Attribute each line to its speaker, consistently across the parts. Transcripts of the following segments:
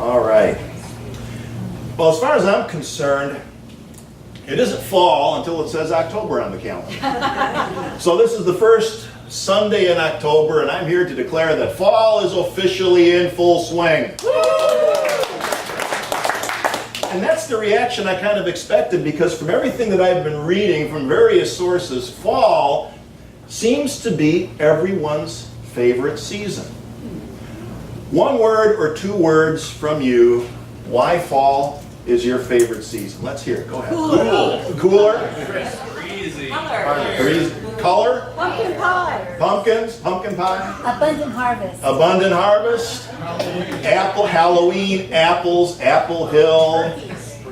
Speaker 1: All right. Well, as far as I'm concerned, it isn't fall until it says October on the calendar. So this is the first Sunday in October, and I'm here to declare that fall is officially in full swing. And that's the reaction I kind of expected, because from everything that I've been reading from various sources, fall seems to be everyone's favorite season. One word or two words from you, why fall is your favorite season. Let's hear it. Go ahead.
Speaker 2: Cooler.
Speaker 1: Cooler.
Speaker 2: Breezy.
Speaker 1: Color.
Speaker 3: Pumpkin pie.
Speaker 1: Pumpkins. Pumpkin pie.
Speaker 3: Abundant harvest.
Speaker 1: Abundant harvest. Apple. Halloween. Apples. Apple Hill.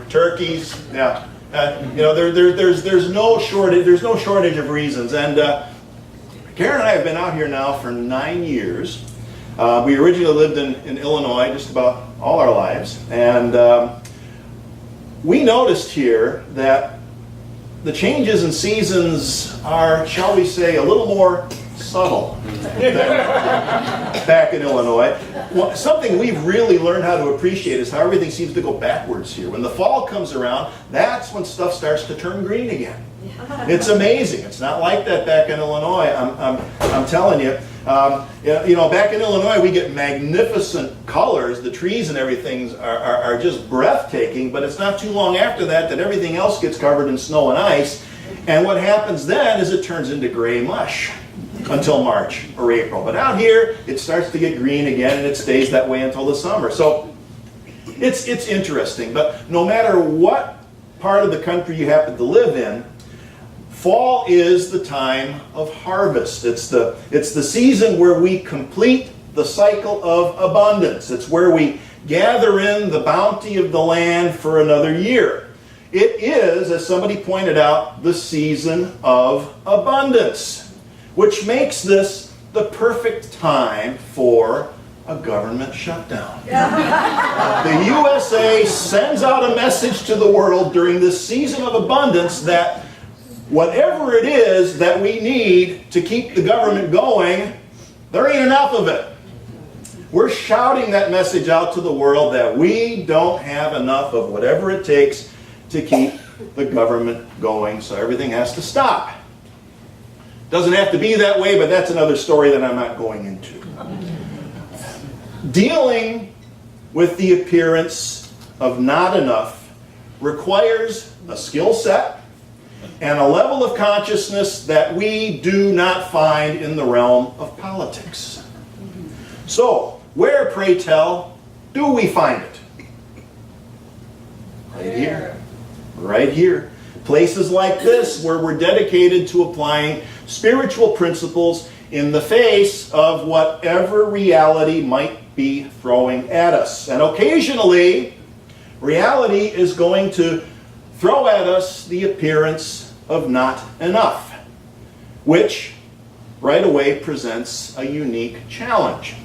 Speaker 1: Turkeys. Yeah. There's no shortage. There's no shortage of reasons. And Karen and I have been out here now for 9 years. We originally lived in Illinois just about all our lives, and we noticed here that the changes in seasons are, shall we say, a little more subtle back in Illinois. Well, something we've really learned how to appreciate is how everything seems to go backwards here. When the fall comes around, that's when stuff starts to turn green again. It's amazing. It's not like that back in Illinois. I'm telling you. Back in Illinois, we get magnificent colors. The trees and everything are just breathtaking. But it's not too long after that everything else gets covered in snow and ice. And what happens then is it turns into gray mush until March or April. But out here, it starts to get green again, and it stays that way until the summer. So it's interesting. But no matter what part of the country you happen to live in, fall is the time of harvest. It's the season where we complete the cycle of abundance. It's where we gather in the bounty of the land for another year. It is, as somebody pointed out, the season of abundance, which makes this the perfect time for a government shutdown. The USA sends out a message to the world during this season of abundance that whatever it is that we need to keep the government going, there ain't enough of it. We're shouting that message out to the world that we don't have enough of whatever it takes to keep the government going, so everything has to stop. Doesn't have to be that way, but that's another story that I'm not going into. Dealing with the appearance of not enough requires a skill set and a level of consciousness that we do not find in the realm of politics. So, where, pray tell, do we find it? Right here. Right here. Places like this where we're dedicated to applying spiritual principles in the face of whatever reality might be throwing at us. And occasionally, reality is going to throw at us the appearance of not enough, which right away presents a unique challenge.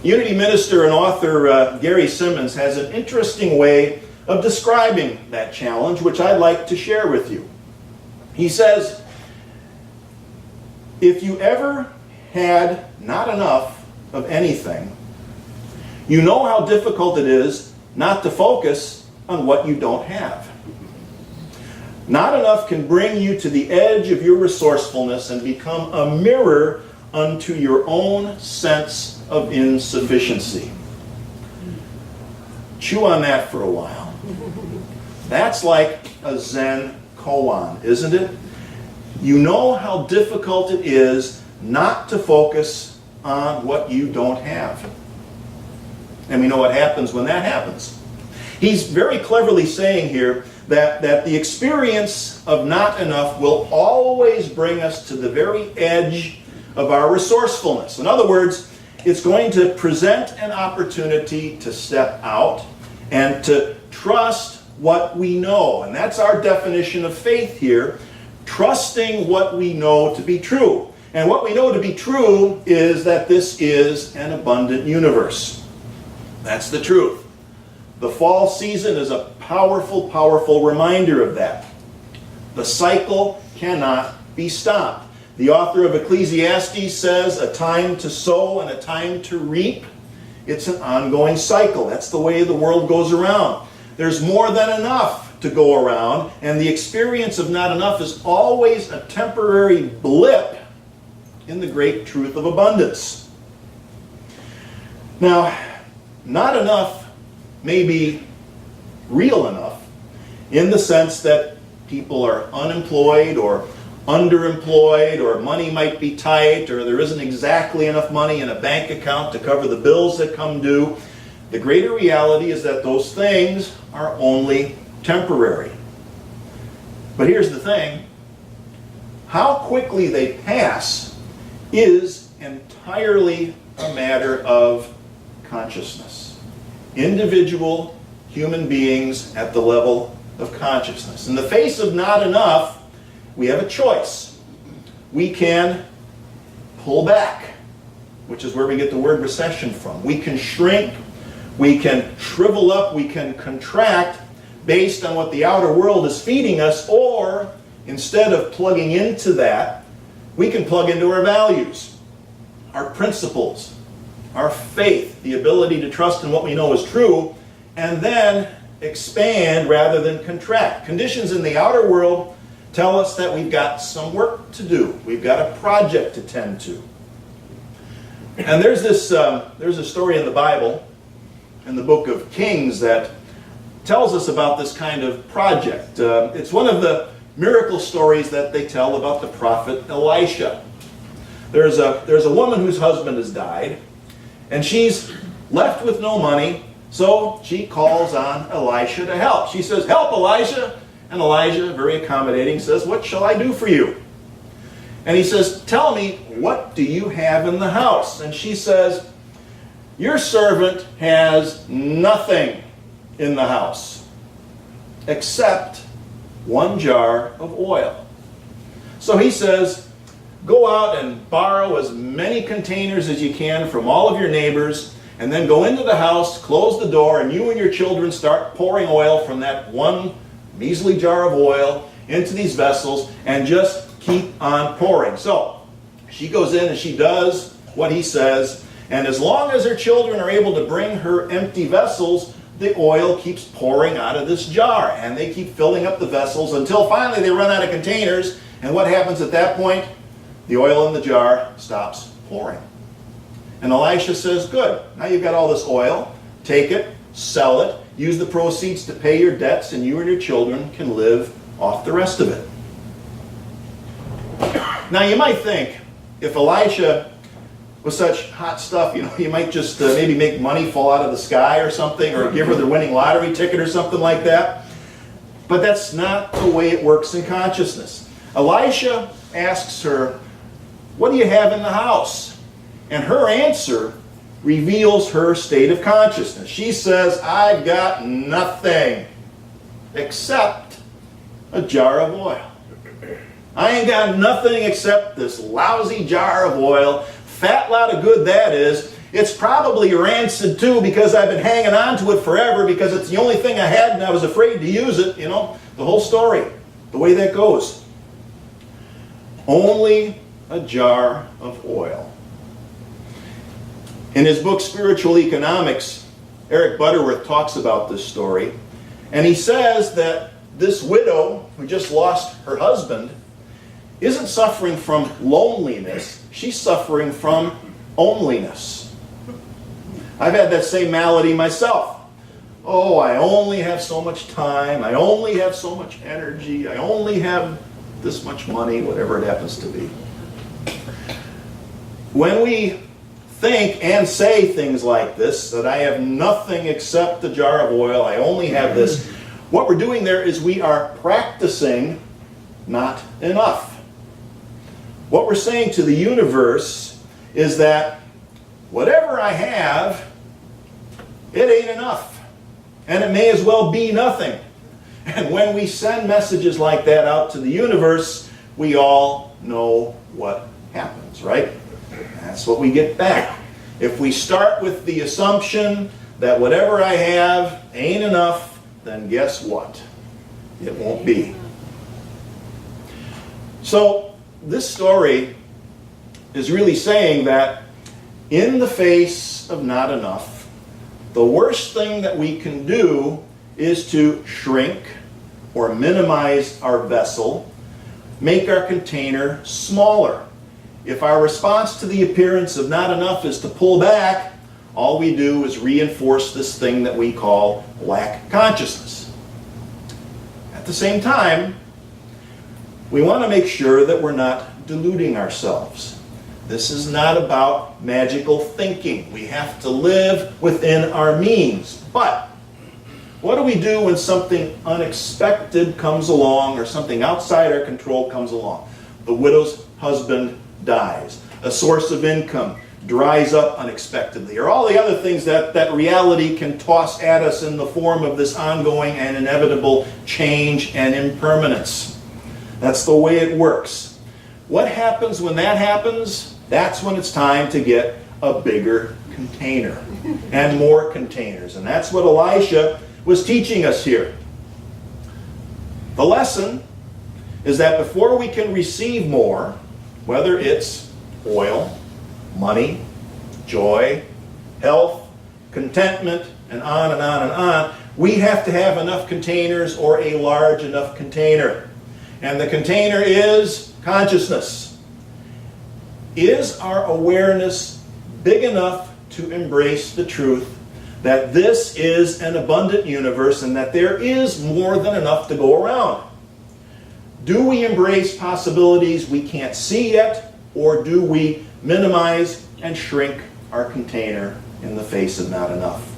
Speaker 1: Unity minister and author Gary Simmons has an interesting way of describing that challenge, which I'd like to share with you. He says, if you ever had not enough of anything, you know how difficult it is not to focus on what you don't have. Not enough can bring you to the edge of your resourcefulness and become a mirror unto your own sense of insufficiency. Chew on that for a while. That's like a Zen koan, isn't it? You know how difficult it is not to focus on what you don't have. And we know what happens when that happens. He's very cleverly saying here that the experience of not enough will always bring us to the very edge of our resourcefulness. In other words, it's going to present an opportunity to step out and to trust what we know. And that's our definition of faith here, trusting what we know to be true. And what we know to be true is that this is an abundant universe. That's the truth. The fall season is a powerful, powerful reminder of that. The cycle cannot be stopped. The author of Ecclesiastes says a time to sow and a time to reap It's an ongoing cycle. That's the way the world goes around. There's more than enough to go around, and the experience of not enough is always a temporary blip in the great truth of abundance. Now, not enough may be real enough in the sense that people are unemployed or underemployed, or money might be tight, or there isn't exactly enough money in a bank account to cover the bills that come due. The greater reality is that those things are only temporary. But here's the thing: how quickly they pass is entirely a matter of consciousness. Individual human beings at the level of consciousness. In the face of not enough, we have a choice. We can pull back, which is where we get the word recession from. We can shrink, we can shrivel up, we can contract based on what the outer world is feeding us, or instead of plugging into that, we can plug into our values, our principles, our faith, the ability to trust in what we know is true, and then expand rather than contract. Conditions in the outer world tell us that we've got some work to do. We've got a project to tend to. And there's a story in the Bible, in the book of Kings, that tells us about this kind of project. It's one of the miracle stories that they tell about the prophet Elisha. There's a woman whose husband has died, and she's left with no money, so she calls on Elisha to help. She says, "Help, Elisha!" And Elijah, very accommodating, says, "What shall I do for you?" And he says, "Tell me, what do you have in the house?" And she says, "Your servant has nothing in the house except one jar of oil." So he says, "Go out and borrow as many containers as you can from all of your neighbors, and then go into the house, close the door, and you and your children start pouring oil from that one measly jar of oil into these vessels, and just keep on pouring." So she goes in and she does what he says, and as long as her children are able to bring her empty vessels, the oil keeps pouring out of this jar, and they keep filling up the vessels until finally they run out of containers. And what happens at that point? The oil in the jar stops pouring. And Elisha says, "Good, now you've got all this oil. Take it, sell it, use the proceeds to pay your debts, and you and your children can live off the rest of it." Now you might think, if Elisha was such hot stuff, you might just maybe make money fall out of the sky or something, or give her the winning lottery ticket or something like that. But that's not the way it works in consciousness. Elisha asks her, "What do you have in the house?" And her answer reveals her state of consciousness. She says, "I've got nothing except a jar of oil. I ain't got nothing except this lousy jar of oil. Fat lot of good that is. It's probably rancid too, because I've been hanging on to it forever because it's the only thing I had and I was afraid to use it." The whole story, the way that goes. Only a jar of oil. In his book, Spiritual Economics, Eric Butterworth talks about this story, and he says that this widow who just lost her husband isn't suffering from loneliness, she's suffering from onlyness. I've had that same malady myself. Oh, I only have so much time, I only have so much energy, I only have this much money, whatever it happens to be. When we think and say things like this, that I have nothing except a jar of oil, I only have this, what we're doing there is we are practicing not enough. What we're saying to the universe is that whatever I have, it ain't enough. And it may as well be nothing. And when we send messages like that out to the universe, we all know what happens, right? That's what we get back. If we start with the assumption that whatever I have ain't enough, then guess what? It won't be. So this story is really saying that in the face of not enough, the worst thing that we can do is to shrink or minimize our vessel, make our container smaller. If our response to the appearance of not enough is to pull back, all we do is reinforce this thing that we call lack consciousness. At the same time, we want to make sure that we're not deluding ourselves. This is not about magical thinking. We have to live within our means. But what do we do when something unexpected comes along or something outside our control comes along? The widow's husband dies. A source of income dries up unexpectedly, or all the other things that reality can toss at us in the form of this ongoing and inevitable change and impermanence. That's the way it works. What happens when that happens? That's when it's time to get a bigger container and more containers. And that's what Elisha was teaching us here. The lesson is that before we can receive more, whether it's oil, money, joy, health, contentment, and on and on and on, we have to have enough containers or a large enough container. And the container is consciousness. Is our awareness big enough to embrace the truth that this is an abundant universe and that there is more than enough to go around? Do we embrace possibilities we can't see yet, or do we minimize and shrink our container in the face of not enough?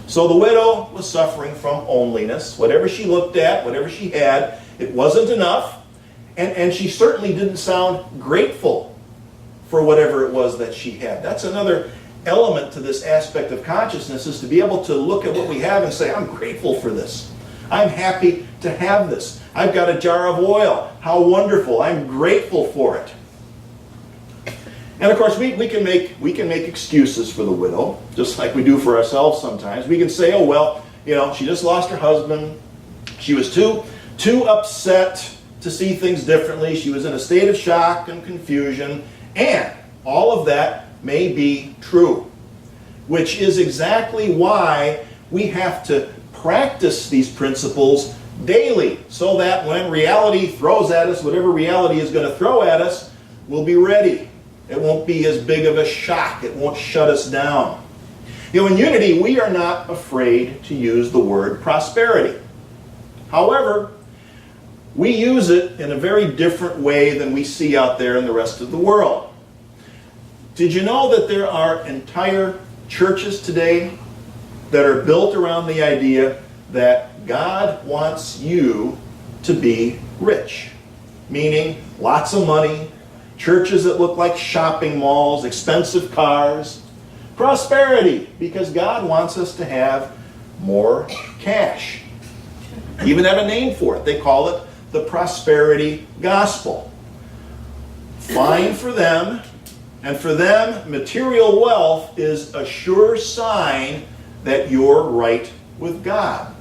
Speaker 1: So the widow was suffering from loneliness. Whatever she looked at, whatever she had, it wasn't enough. And she certainly didn't sound grateful for whatever it was that she had. That's another element to this aspect of consciousness, is to be able to look at what we have and say, I'm grateful for this. I'm happy to have this. I've got a jar of oil. How wonderful. I'm grateful for it. And of course, we can make excuses for the widow, just like we do for ourselves sometimes. We can say, oh, well, she just lost her husband. She was too upset to see things differently. She was in a state of shock and confusion. And all of that may be true, which is exactly why we have to practice these principles daily, so that when reality throws at us, whatever reality is going to throw at us, we'll be ready. It won't be as big of a shock. It won't shut us down. In Unity, we are not afraid to use the word prosperity. However, we use it in a very different way than we see out there in the rest of the world. Did you know that there are entire churches today that are built around the idea that God wants you to be rich? Meaning lots of money, churches that look like shopping malls, expensive cars. Prosperity, because God wants us to have more cash. Even have a name for it. They call it the prosperity gospel. Fine for them. And for them, material wealth is a sure sign that you're right with God.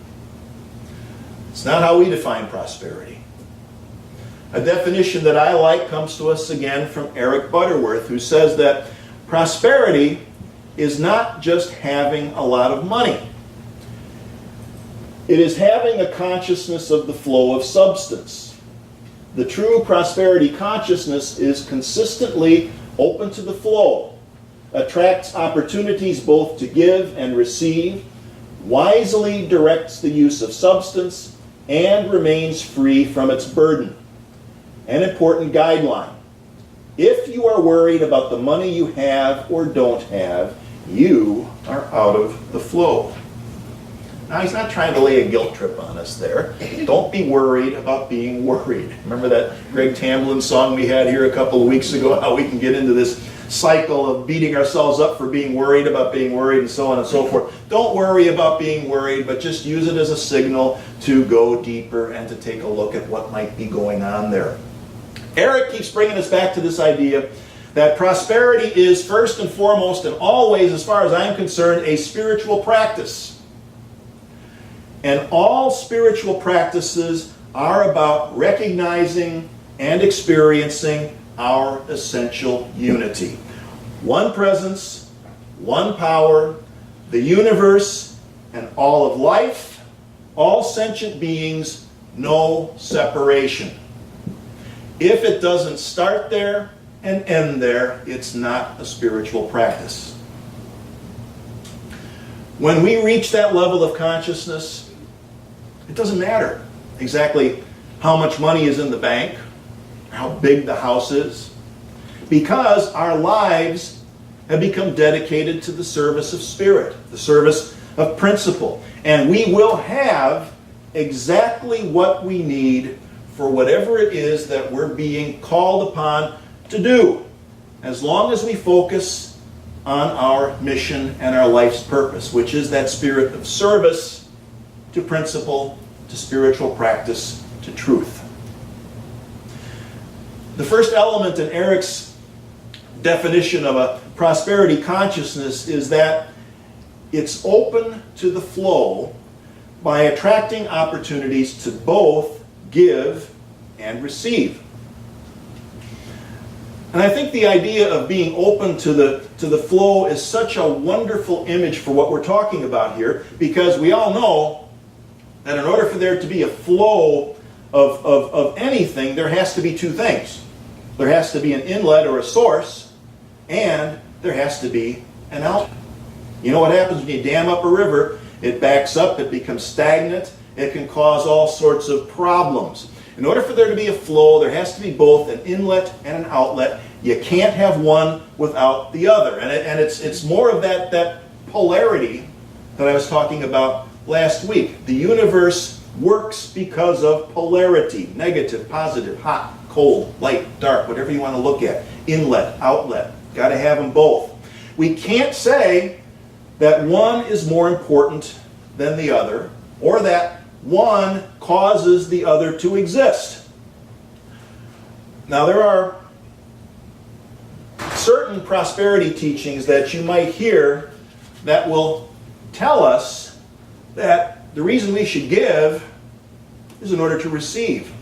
Speaker 1: It's not how we define prosperity. A definition that I like comes to us again from Eric Butterworth, who says that prosperity is not just having a lot of money. It is having a consciousness of the flow of substance. The true prosperity consciousness is consistently open to the flow, attracts opportunities both to give and receive, wisely directs the use of substance, and remains free from its burden. An important guideline: if you are worried about the money you have or don't have, you are out of the flow. Now, he's not trying to lay a guilt trip on us there. Don't be worried about being worried. Remember that Greg Tamblyn song we had here a couple of weeks ago, how we can get into this cycle of beating ourselves up for being worried about being worried and so on and so forth. Don't worry about being worried, but just use it as a signal to go deeper and to take a look at what might be going on there. Eric keeps bringing us back to this idea that prosperity is first and foremost and always, as far as I'm concerned, a spiritual practice. And all spiritual practices are about recognizing and experiencing our essential unity. one presence, one power, the universe and all of life, all sentient beings, no separation. If it doesn't start there and end there, it's not a spiritual practice. When we reach that level of consciousness, it doesn't matter exactly how much money is in the bank, how big the house is, because our lives have become dedicated to the service of spirit, the service of principle, and we will have exactly what we need for whatever it is that we're being called upon to do, as long as we focus on our mission and our life's purpose, which is that spirit of service to principle, to spiritual practice, to truth. The first element in Eric's definition of a prosperity consciousness is that it's open to the flow by attracting opportunities to both give and receive. And I think the idea of being open to the flow is such a wonderful image for what we're talking about here, because we all know that in order for there to be a flow of anything, there has to be two things. There has to be an inlet or a source, and there has to be an outlet. You know what happens when you dam up a river? It backs up, it becomes stagnant, it can cause all sorts of problems. In order for there to be a flow, there has to be both an inlet and an outlet. You can't have one without the other. And it's more of that polarity that I was talking about last week. The universe works because of polarity. Negative, positive, hot, cold, light, dark, whatever you want to look at. Inlet, outlet. Got to have them both. We can't say that one is more important than the other, or that one causes the other to exist. Now, there are certain prosperity teachings that you might hear that will tell us that the reason we should give is in order to receive.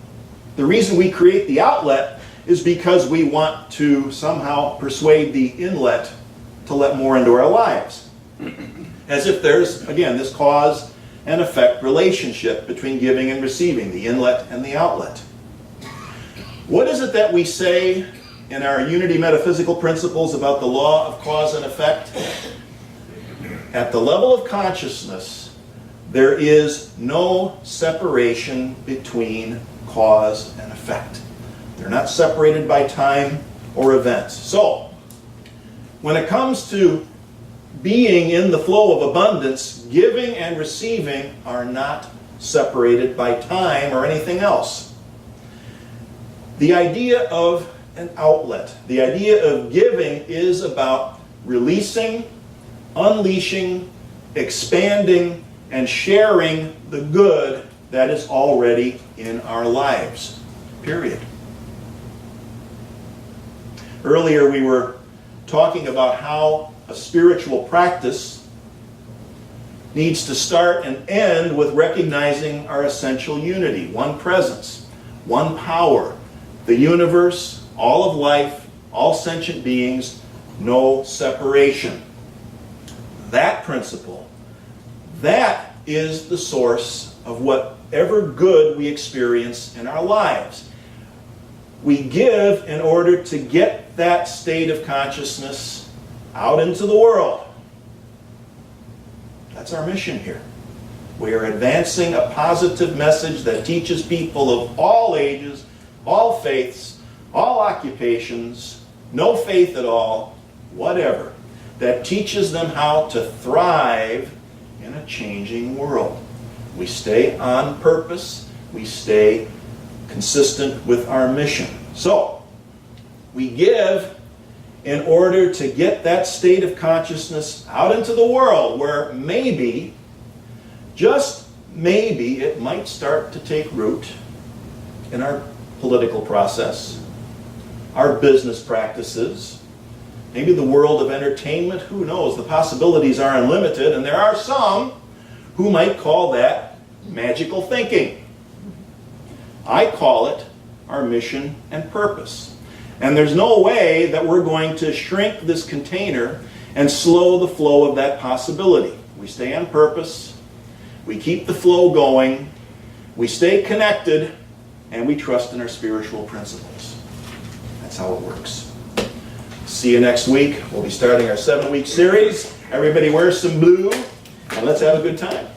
Speaker 1: The reason we create the outlet is because we want to somehow persuade the inlet to let more into our lives. As if there's, again, this cause and effect relationship between giving and receiving, the inlet and the outlet. What is it that we say in our unity metaphysical principles about the law of cause and effect? At the level of consciousness, there is no separation between cause and effect. They're not separated by time or events. So, when it comes to being in the flow of abundance, giving and receiving are not separated by time or anything else. The idea of an outlet, the idea of giving, is about releasing, unleashing, expanding, and sharing the good that is already in our lives. Period. Earlier we were talking about how a spiritual practice needs to start and end with recognizing our essential unity, one presence, one power, the universe, all of life, all sentient beings, no separation. That principle, that is the source of whatever good we experience in our lives. We give in order to get that state of consciousness out into the world. That's our mission here. We are advancing a positive message that teaches people of all ages, all faiths, all occupations, no faith at all, whatever, that teaches them how to thrive in a changing world. We stay on purpose, we stay consistent with our mission. So, we give in order to get that state of consciousness out into the world where maybe, just maybe, it might start to take root in our political process, our business practices, maybe the world of entertainment. Who knows? The possibilities are unlimited, and there are some who might call that magical thinking. I call it our mission and purpose. And there's no way that we're going to shrink this container and slow the flow of that possibility. We stay on purpose, we keep the flow going, we stay connected, and we trust in our spiritual principles. That's how it works. See you next week. We'll be starting our 7-week series. Everybody wear some blue, and let's have a good time.